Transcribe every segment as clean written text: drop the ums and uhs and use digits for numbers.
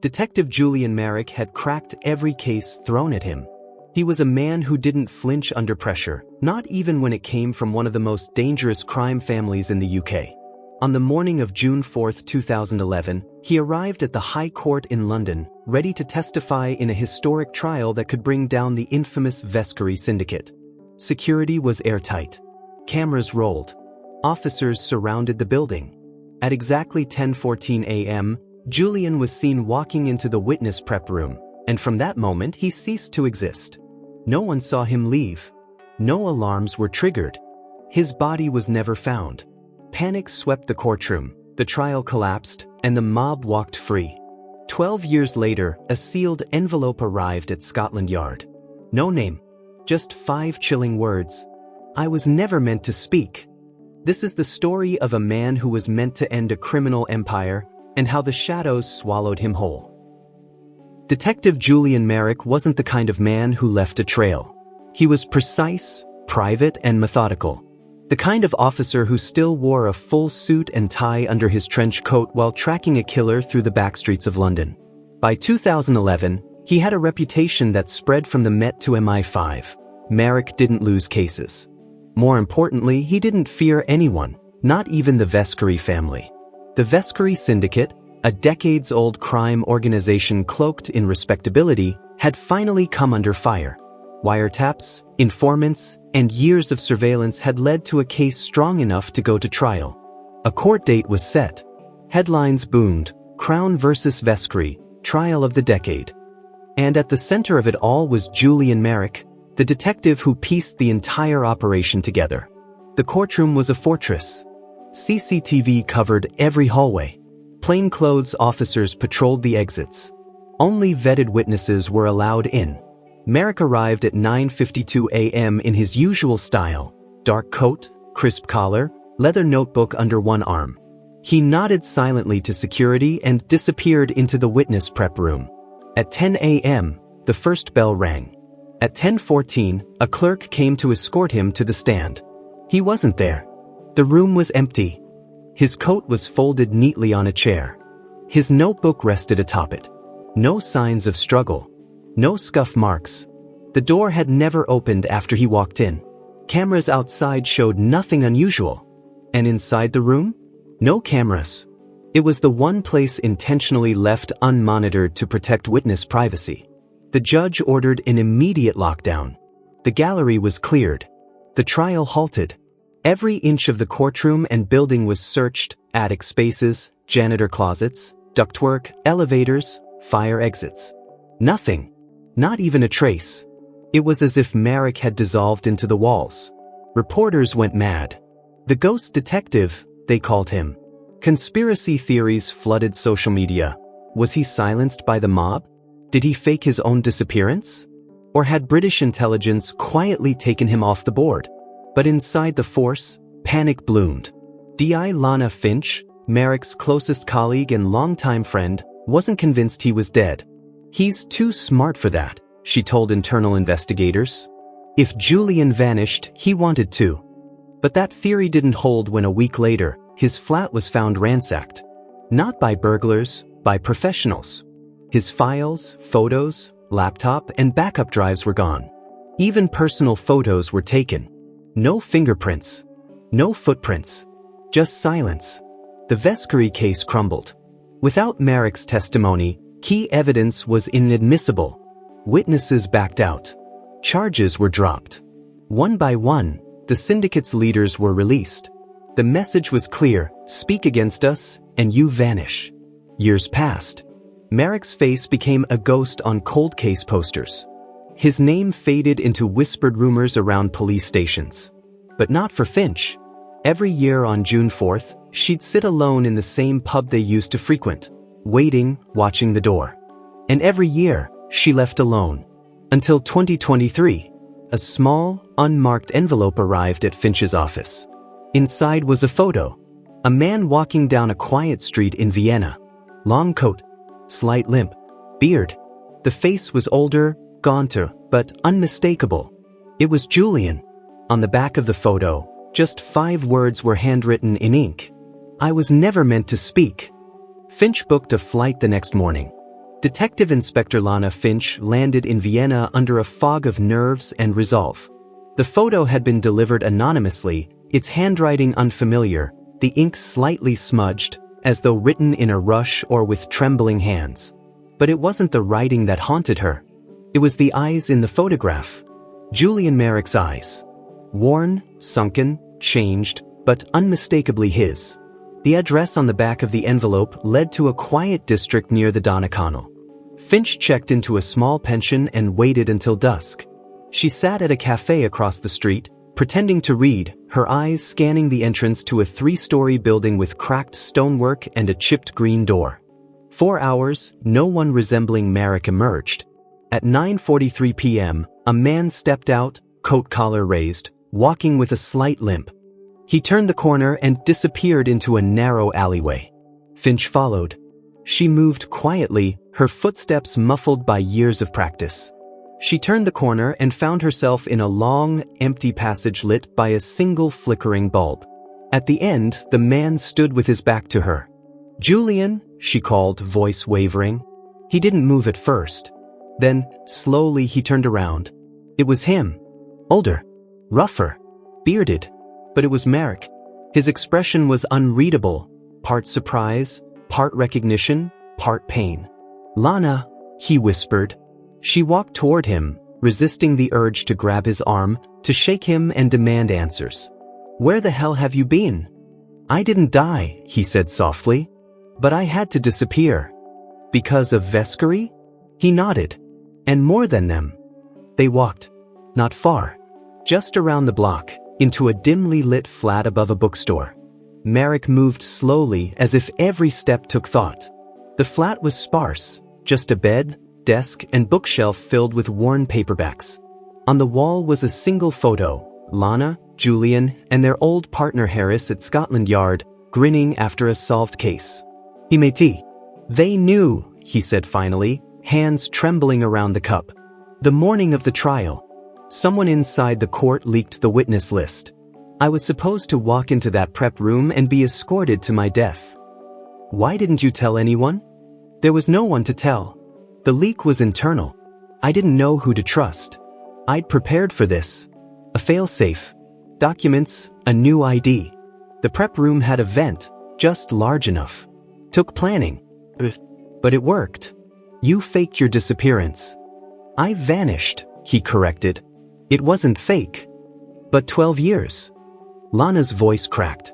Detective Julian Merrick had cracked every case thrown at him. He was a man who didn't flinch under pressure, not even when it came from one of the most dangerous crime families in the UK. On the morning of June 4, 2011, he arrived at the High Court in London, ready to testify in a historic trial that could bring down the infamous Vescary syndicate. Security was airtight. Cameras rolled. Officers surrounded the building. At exactly 10:14 a.m., Julian was seen walking into the witness prep room, and from that moment he ceased to exist. No one saw him leave. No alarms were triggered. His body was never found. Panic swept the courtroom, the trial collapsed, and the mob walked free. 12 years later, a sealed envelope arrived at Scotland Yard. No name. Just 5 chilling words. "I was never meant to speak." This is the story of a man who was meant to end a criminal empire, and how the shadows swallowed him whole. Detective Julian Merrick wasn't the kind of man who left a trail. He was precise, private, and methodical. The kind of officer who still wore a full suit and tie under his trench coat while tracking a killer through the backstreets of London. By 2011, he had a reputation that spread from the Met to MI5. Merrick didn't lose cases. More importantly, he didn't fear anyone, not even the Vescary family. The Vescary Syndicate, a decades-old crime organization cloaked in respectability, had finally come under fire. Wiretaps, informants, and years of surveillance had led to a case strong enough to go to trial. A court date was set. Headlines boomed, Crown versus Vescary, trial of the decade. And at the center of it all was Julian Merrick, the detective who pieced the entire operation together. The courtroom was a fortress. CCTV covered every hallway. Plainclothes officers patrolled the exits. Only vetted witnesses were allowed in. Merrick arrived at 9:52 a.m. in his usual style: dark coat, crisp collar, leather notebook under one arm. He nodded silently to security and disappeared into the witness prep room. At 10 a.m., the first bell rang. At 10:14, a clerk came to escort him to the stand. He wasn't there. The room was empty. His coat was folded neatly on a chair. His notebook rested atop it. No signs of struggle. No scuff marks. The door had never opened after he walked in. Cameras outside showed nothing unusual. And inside the room? No cameras. It was the one place intentionally left unmonitored to protect witness privacy. The judge ordered an immediate lockdown. The gallery was cleared. The trial halted. Every inch of the courtroom and building was searched: attic spaces, janitor closets, ductwork, elevators, fire exits. Nothing. Not even a trace. It was as if Merrick had dissolved into the walls. Reporters went mad. The ghost detective, they called him. Conspiracy theories flooded social media. Was he silenced by the mob? Did he fake his own disappearance? Or had British intelligence quietly taken him off the board? But inside the force, panic bloomed. DI Lana Finch, Merrick's closest colleague and longtime friend, wasn't convinced he was dead. "He's too smart for that," she told internal investigators. If Julian vanished, he wanted to. But that theory didn't hold when a week later, his flat was found ransacked. Not by burglars, by professionals. His files, photos, laptop, and backup drives were gone. Even personal photos were taken. No fingerprints. No footprints. Just silence. The Vescary case crumbled. Without Merrick's testimony, key evidence was inadmissible. Witnesses backed out. Charges were dropped. One by one, the syndicate's leaders were released. The message was clear: speak against us, and you vanish. Years passed. Merrick's face became a ghost on cold case posters. His name faded into whispered rumors around police stations. But not for Finch. Every year on June 4th, she'd sit alone in the same pub they used to frequent, waiting, watching the door. And every year, she left alone. Until 2023, a small, unmarked envelope arrived at Finch's office. Inside was a photo. A man walking down a quiet street in Vienna. Long coat, slight limp, beard. The face was older, gaunter, but unmistakable. It was Julian. On the back of the photo, just 5 words were handwritten in ink. "I was never meant to speak." Finch booked a flight the next morning. Detective Inspector Lana Finch landed in Vienna under a fog of nerves and resolve. The photo had been delivered anonymously, its handwriting unfamiliar, the ink slightly smudged, as though written in a rush or with trembling hands. But it wasn't the writing that haunted her. It was the eyes in the photograph. Julian Merrick's eyes. Worn, sunken, changed, but unmistakably his. The address on the back of the envelope led to a quiet district near the Donecanal. Finch checked into a small pension and waited until dusk. She sat at a cafe across the street, pretending to read, her eyes scanning the entrance to a 3-story building with cracked stonework and a chipped green door. 4 hours, no one resembling Merrick emerged. At 9:43 p.m., a man stepped out, coat collar raised, walking with a slight limp. He turned the corner and disappeared into a narrow alleyway. Finch followed. She moved quietly, her footsteps muffled by years of practice. She turned the corner and found herself in a long, empty passage lit by a single flickering bulb. At the end, the man stood with his back to her. "Julian," she called, voice wavering. He didn't move at first. Then, slowly he turned around. It was him. Older. Rougher. Bearded. But it was Merrick. His expression was unreadable, part surprise, part recognition, part pain. "Lana," he whispered. She walked toward him, resisting the urge to grab his arm, to shake him and demand answers. "Where the hell have you been?" "I didn't die," he said softly. "But I had to disappear." "Because of Vescary?" He nodded. "And more than them." They walked. Not far. Just around the block, into a dimly lit flat above a bookstore. Merrick moved slowly as if every step took thought. The flat was sparse, just a bed, desk, and bookshelf filled with worn paperbacks. On the wall was a single photo, Lana, Julian, and their old partner Harris at Scotland Yard, grinning after a solved case. "He made tea." "They knew," he said finally, hands trembling around the cup. "The morning of the trial. Someone inside the court leaked the witness list. I was supposed to walk into that prep room and be escorted to my death." "Why didn't you tell anyone?" "There was no one to tell. The leak was internal. I didn't know who to trust. I'd prepared for this. A fail-safe. Documents, a new ID. The prep room had a vent, just large enough. Took planning. But it worked. You faked your disappearance." "I vanished," he corrected. "It wasn't fake." "But 12 years. Lana's voice cracked.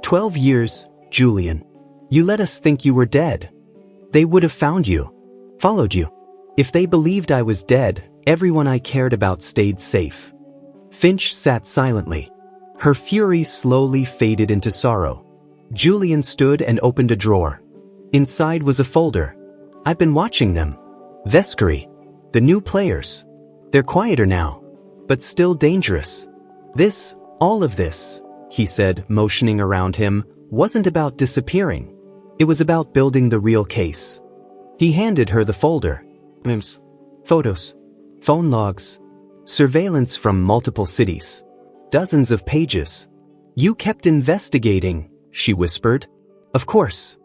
12 years, Julian. You let us think you were dead. They would have found you. Followed you. If they believed I was dead, everyone I cared about stayed safe." Finch sat silently. Her fury slowly faded into sorrow. Julian stood and opened a drawer. Inside was a folder. "I've been watching them. Vescary. The new players. They're quieter now. But still dangerous. This, all of this," he said, motioning around him, "wasn't about disappearing. It was about building the real case." He handed her the folder. Memes. Photos. Phone logs. Surveillance from multiple cities. Dozens of pages. "You kept investigating," she whispered. "Of course."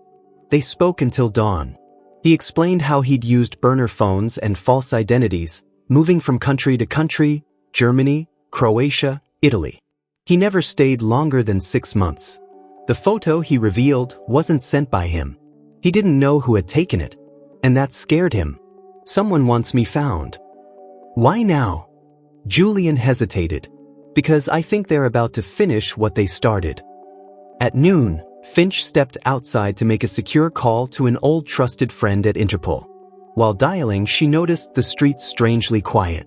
They spoke until dawn. He explained how he'd used burner phones and false identities, moving from country to country, Germany, Croatia, Italy. He never stayed longer than 6 months. The photo, he revealed, wasn't sent by him. He didn't know who had taken it. And that scared him. "Someone wants me found." "Why now?" Julian hesitated. "Because I think they're about to finish what they started." At noon, Finch stepped outside to make a secure call to an old trusted friend at Interpol. While dialing, she noticed the streets strangely quiet.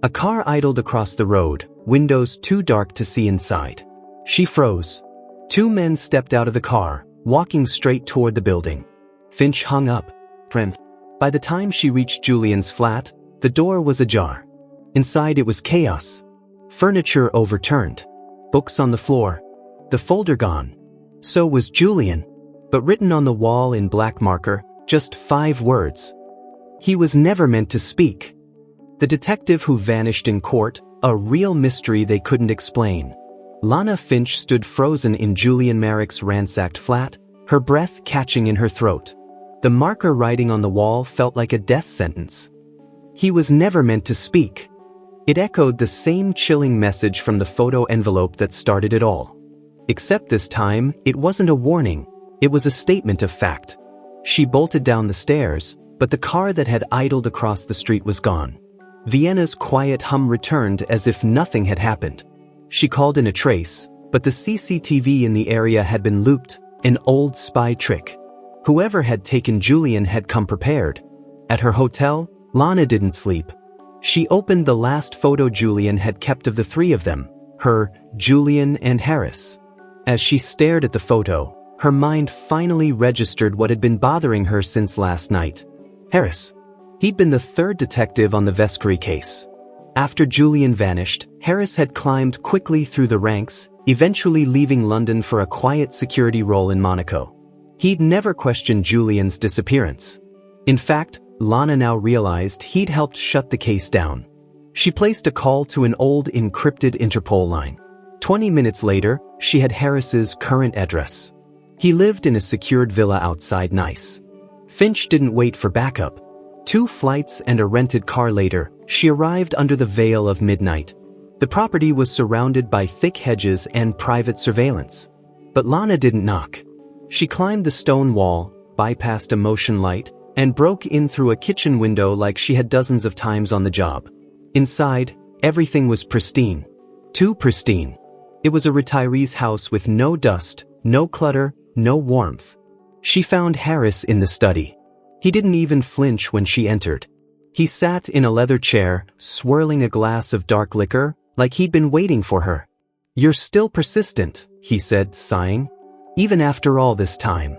A car idled across the road, windows too dark to see inside. She froze. 2 men stepped out of the car, walking straight toward the building. Finch hung up. By the time she reached Julian's flat, the door was ajar. Inside it was chaos. Furniture overturned. Books on the floor. The folder gone. So was Julian. But written on the wall in black marker, just 5 words. He was never meant to speak. The detective who vanished in court, a real mystery they couldn't explain. Lana Finch stood frozen in Julian Merrick's ransacked flat, her breath catching in her throat. The marker writing on the wall felt like a death sentence. He was never meant to speak. It echoed the same chilling message from the photo envelope that started it all. Except this time, it wasn't a warning, it was a statement of fact. She bolted down the stairs, but the car that had idled across the street was gone. Vienna's quiet hum returned as if nothing had happened. She called in a trace, but the CCTV in the area had been looped, an old spy trick. Whoever had taken Julian had come prepared. At her hotel, Lana didn't sleep. She opened the last photo Julian had kept of the three of them, her, Julian, and Harris. As she stared at the photo, her mind finally registered what had been bothering her since last night. Harris. He'd been the third detective on the Vescuri case. After Julian vanished, Harris had climbed quickly through the ranks, eventually leaving London for a quiet security role in Monaco. He'd never questioned Julian's disappearance. In fact, Lana now realized he'd helped shut the case down. She placed a call to an old encrypted Interpol line. 20 minutes later, she had Harris's current address. He lived in a secured villa outside Nice. Finch didn't wait for backup. 2 flights and a rented car later, she arrived under the veil of midnight. The property was surrounded by thick hedges and private surveillance. But Lana didn't knock. She climbed the stone wall, bypassed a motion light, and broke in through a kitchen window like she had dozens of times on the job. Inside, everything was pristine. Too pristine. It was a retiree's house with no dust, no clutter, no warmth. She found Harris in the study. He didn't even flinch when she entered. He sat in a leather chair, swirling a glass of dark liquor, like he'd been waiting for her. "You're still persistent," he said, sighing. "Even after all this time.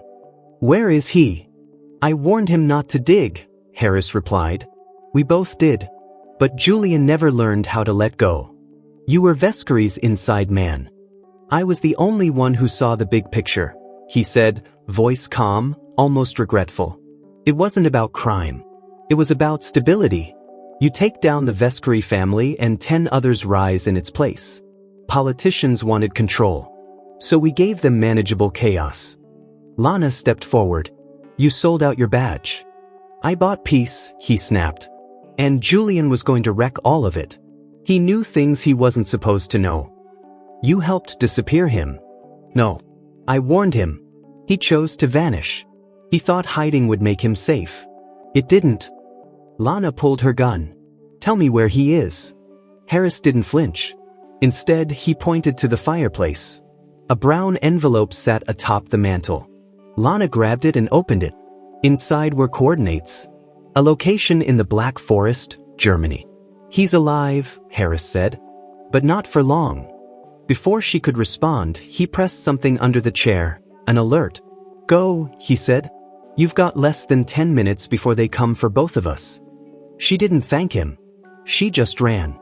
Where is he?" "I warned him not to dig," Harris replied. "We both did. But Julian never learned how to let go. You were Vescuri's inside man. I was the only one who saw the big picture," he said, voice calm, almost regretful. "It wasn't about crime. It was about stability. You take down the Vescuri family and 10 others rise in its place. Politicians wanted control. So we gave them manageable chaos." Lana stepped forward. "You sold out your badge." "I bought peace," he snapped. "And Julian was going to wreck all of it. He knew things he wasn't supposed to know." "You helped disappear him." "No. I warned him. He chose to vanish. He thought hiding would make him safe. It didn't." Lana pulled her gun. "Tell me where he is." Harris didn't flinch. Instead, he pointed to the fireplace. A brown envelope sat atop the mantel. Lana grabbed it and opened it. Inside were coordinates. A location in the Black Forest, Germany. "He's alive," Harris said. "But not for long." Before she could respond, he pressed something under the chair, an alert. "Go," he said. "You've got less than 10 minutes before they come for both of us." She didn't thank him. She just ran.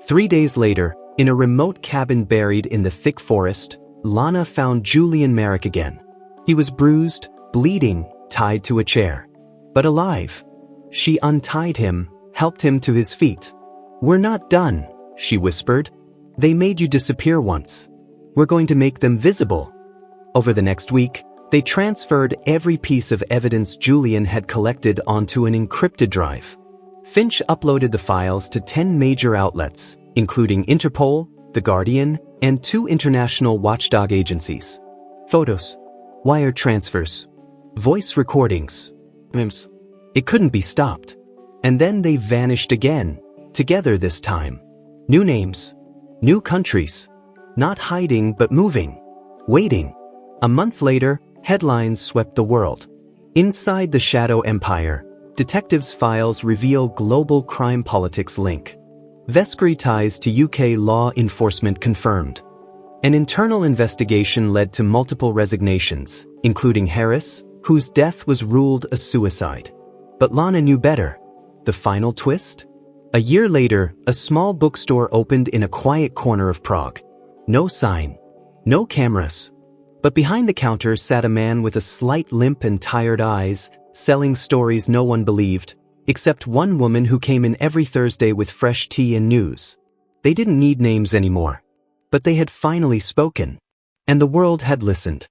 3 days later, in a remote cabin buried in the thick forest, Lana found Julian Merrick again. He was bruised, bleeding, tied to a chair. But alive. She untied him, helped him to his feet. "We're not done," she whispered. "They made you disappear once. We're going to make them visible." Over the next week, they transferred every piece of evidence Julian had collected onto an encrypted drive. Finch uploaded the files to 10 major outlets, including Interpol, The Guardian, and 2 international watchdog agencies. Photos, wire transfers, voice recordings, memes. It couldn't be stopped. And then they vanished again, together this time. New names, new countries, not hiding but moving, waiting. A month later, headlines swept the world. Inside the Shadow Empire, detectives' files reveal global crime politics link. Vescuri ties to UK law enforcement confirmed. An internal investigation led to multiple resignations, including Harris, whose death was ruled a suicide. But Lana knew better. The final twist? A year later, a small bookstore opened in a quiet corner of Prague. No sign. No cameras. But behind the counter sat a man with a slight limp and tired eyes, selling stories no one believed, except one woman who came in every Thursday with fresh tea and news. They didn't need names anymore. But they had finally spoken. And the world had listened.